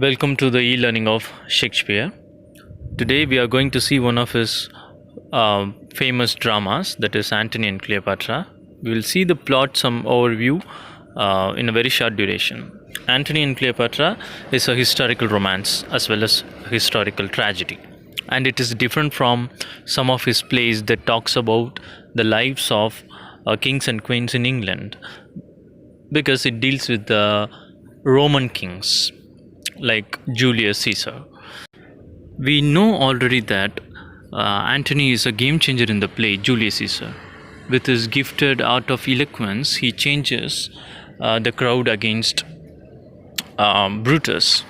Welcome to the e-learning of Shakespeare. Today we are going to see one of his famous dramas, that is Antony and Cleopatra. We will see the plot, some overview in a very short duration. Antony and Cleopatra is a historical romance as well as historical tragedy, and it is different from some of his plays that talks about the lives of kings and queens in England, because it deals with the Roman kings like Julius Caesar. We know already that Antony is a game changer in the play Julius Caesar. With his gifted art of eloquence, he changes the crowd against Brutus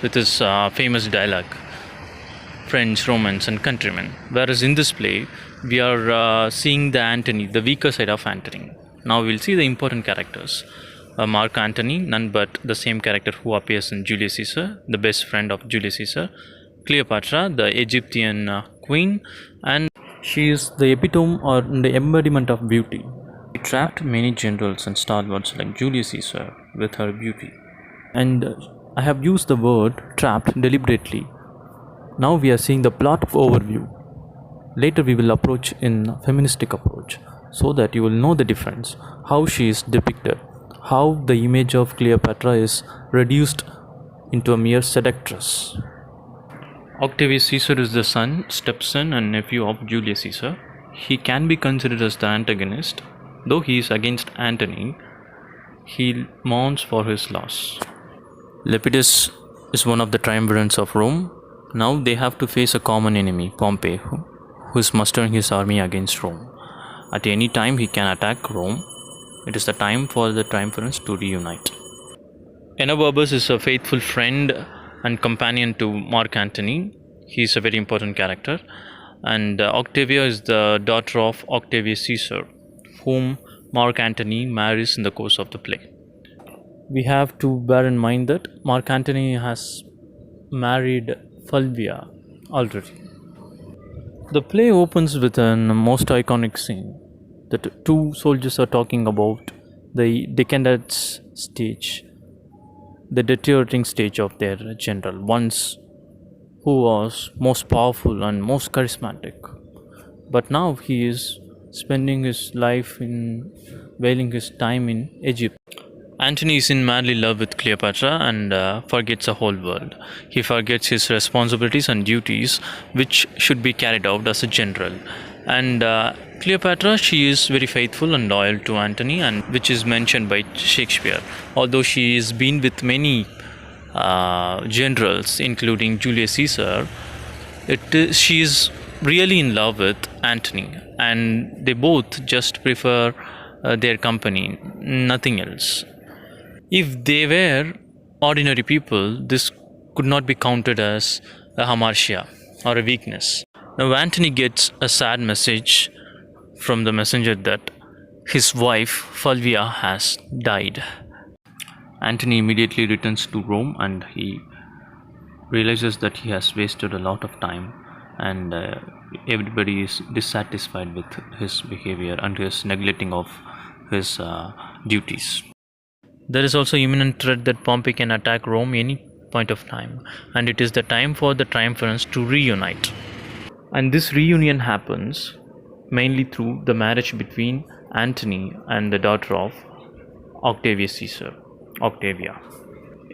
with his famous dialogue, Friends, Romans, and countrymen. Whereas in this play, we are seeing the Antony, the weaker side of Antony. Now we'll see the important characters. Mark Antony, none but the same character who appears in Julius Caesar, the best friend of Julius Caesar. Cleopatra, the Egyptian queen, and she is the epitome or the embodiment of beauty. She trapped many generals and stalwarts like Julius Caesar with her beauty. And I have used the word trapped deliberately. Now we are seeing the plot overview. Later we will approach in feministic approach, so that you will know the difference, how she is depicted, how the image of Cleopatra is reduced into a mere seductress. Octavius Caesar is the stepson and nephew of Julius Caesar. He can be considered as the antagonist. Though he is against Antony, he mourns for his loss. Lepidus is one of the triumvirates of Rome. Now they have to face a common enemy, Pompey, who is mustering his army against Rome. At any time he can attack Rome. It is the time for the triumvirates to reunite. Enobarbus is a faithful friend and companion to Mark Antony. He is a very important character. And Octavia is the daughter of Octavius Caesar, whom Mark Antony marries in the course of the play. We have to bear in mind that Mark Antony has married Fulvia already. The play opens with a most iconic scene that two soldiers are talking about the decadent stage, the deteriorating stage of their general, once who was most powerful and most charismatic. But now he is spending his life in wailing his time in Egypt. Antony is in madly love with Cleopatra and forgets the whole world. He forgets his responsibilities and duties which should be carried out as a general. And Cleopatra, she is very faithful and loyal to Antony, and which is mentioned by Shakespeare. Although she has been with many generals, including Julius Caesar, she is really in love with Antony, and they both just prefer their company, nothing else. If they were ordinary people, this could not be counted as a hamartia or a weakness. Now Antony gets a sad message from the messenger that his wife Fulvia has died. Antony immediately returns to Rome and he realizes that he has wasted a lot of time, and everybody is dissatisfied with his behavior and his neglecting of his duties. There is also imminent threat that Pompey can attack Rome any point of time, and it is the time for the triumvirates to reunite. And this reunion happens mainly through the marriage between Antony and the daughter of Octavius Caesar, Octavia.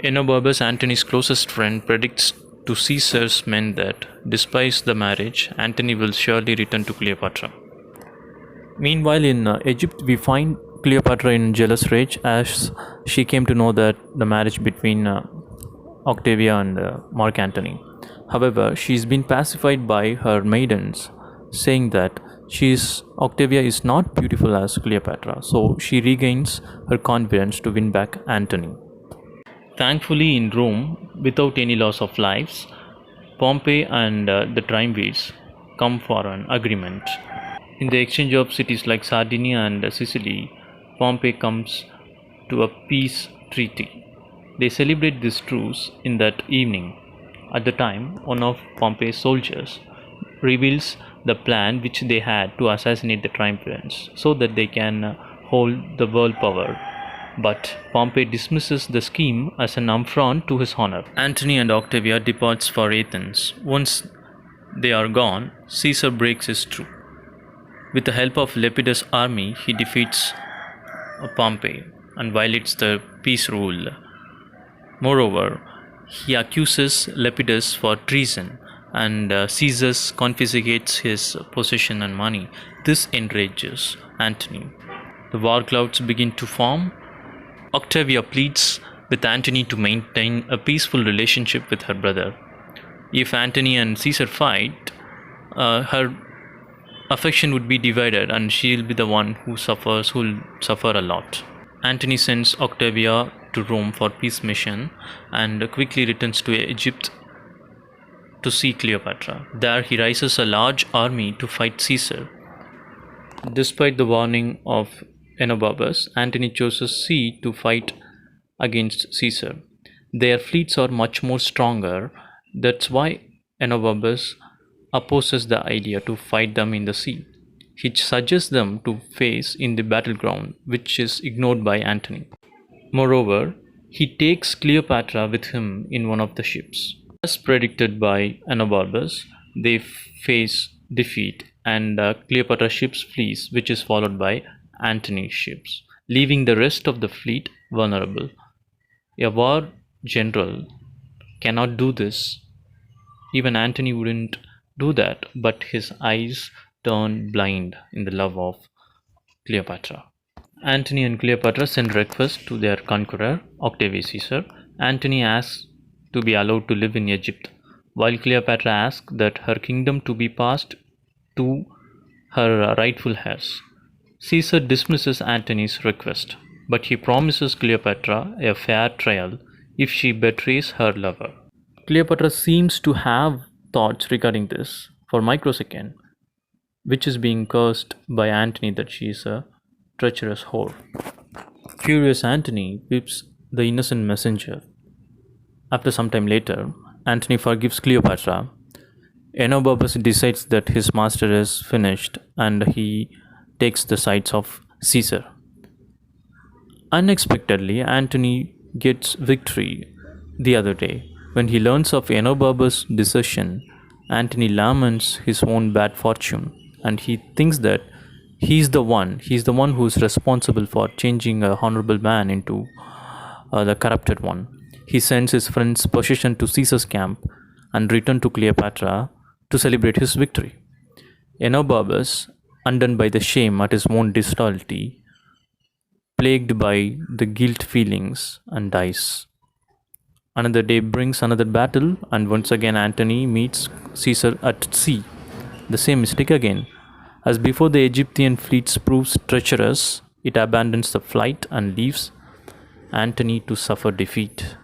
Enobarbus, Antony's closest friend, predicts to Caesar's men that, despite the marriage, Antony will surely return to Cleopatra. Meanwhile, in Egypt, we find Cleopatra in jealous rage as she came to know that the marriage between Octavia and Mark Antony. However, she is been pacified by her maidens, saying that Octavia is not beautiful as Cleopatra, so she regains her confidence to win back Antony. Thankfully, in Rome, without any loss of lives, Pompey and the triumvirs come for an agreement. In the exchange of cities like Sardinia and Sicily, Pompey comes to a peace treaty. They celebrate this truce in that evening. At the time, one of Pompey's soldiers reveals the plan which they had to assassinate the triumvirates so that they can hold the world power but Pompey dismisses the scheme as an affront to his honor. Antony and Octavia departs for Athens. Once they are gone, Caesar breaks his truce. With the help of Lepidus' army, he defeats Pompey and violates the peace rule. Moreover, he accuses Lepidus for treason, and Caesar confiscates his possession and money. This enrages Antony. The war clouds begin to form. Octavia pleads with Antony to maintain a peaceful relationship with her brother. If Antony and Caesar fight, her affection would be divided and she'll be the one who'll suffer a lot. Antony sends Octavia to Rome for peace mission and quickly returns to Egypt to see Cleopatra. There he raises a large army to fight Caesar. Despite the warning of Enobarbus, Antony chooses sea to fight against Caesar. Their fleets are much more stronger. That's why Enobarbus opposes the idea to fight them in the sea. He suggests them to face in the battleground, which is ignored by Antony. Moreover, he takes Cleopatra with him in one of the ships. As predicted by Enobarbus, they face defeat and Cleopatra's ships flees, which is followed by Antony's ships, leaving the rest of the fleet vulnerable. A war general cannot do this. Even Antony wouldn't do that, but his eyes turn blind in the love of Cleopatra. Antony and Cleopatra send request to their conqueror, Octavius Caesar. Antony asks to be allowed to live in Egypt, while Cleopatra asks that her kingdom to be passed to her rightful heirs. Caesar dismisses Antony's request, but he promises Cleopatra a fair trial if she betrays her lover. Cleopatra seems to have thoughts regarding this for a microsecond, which is being cursed by Antony that she is a treacherous whore. Furious Antony whips the innocent messenger. After some time later, Antony forgives Cleopatra. Enobarbus decides that his master is finished and he takes the sides of Caesar. Unexpectedly, Antony gets victory the other day. When he learns of Enobarbus' desertion, Antony laments his own bad fortune and he thinks that he's the one who is responsible for changing a honorable man into the corrupted one. He sends his friend's possession to Caesar's camp and returns to Cleopatra to celebrate his victory. Enobarbus, undone by the shame at his own disloyalty, plagued by the guilt feelings, and dies. Another day brings another battle, and once again Antony meets Caesar at sea. The same mistake again. As before, the Egyptian fleet proves treacherous. It abandons the flight and leaves Antony to suffer defeat.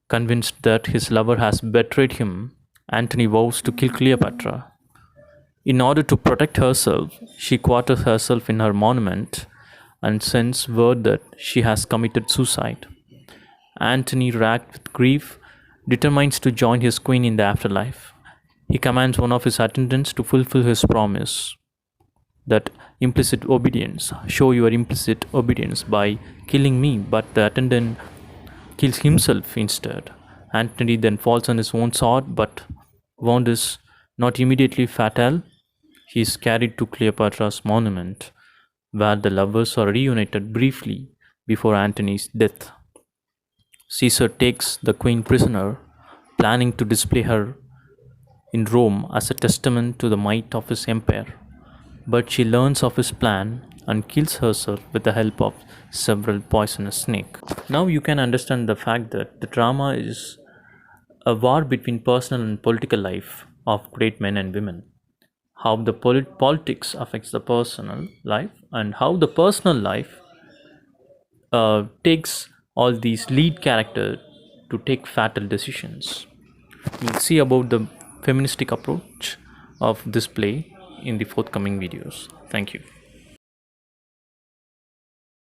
Convinced that his lover has betrayed him, Antony vows to kill Cleopatra. In order to protect herself, she quarters herself in her monument and sends word that she has committed suicide. Antony, racked with grief, determines to join his queen in the afterlife. He commands one of his attendants to fulfill his promise, that implicit obedience, show your implicit obedience by killing me, but the attendant kills himself instead. Antony then falls on his own sword, but wound is not immediately fatal. He is carried to Cleopatra's monument, where the lovers are reunited briefly before Antony's death. Caesar takes the queen prisoner, planning to display her in Rome as a testament to the might of his empire. But she learns of his plan and kills herself with the help of several poisonous snakes. Now you can understand the fact that the drama is a war between personal and political life of great men and women. How the politics affects the personal life and how the personal life takes all these lead characters to take fatal decisions. We'll see about the feministic approach of this play in the forthcoming videos. Thank you.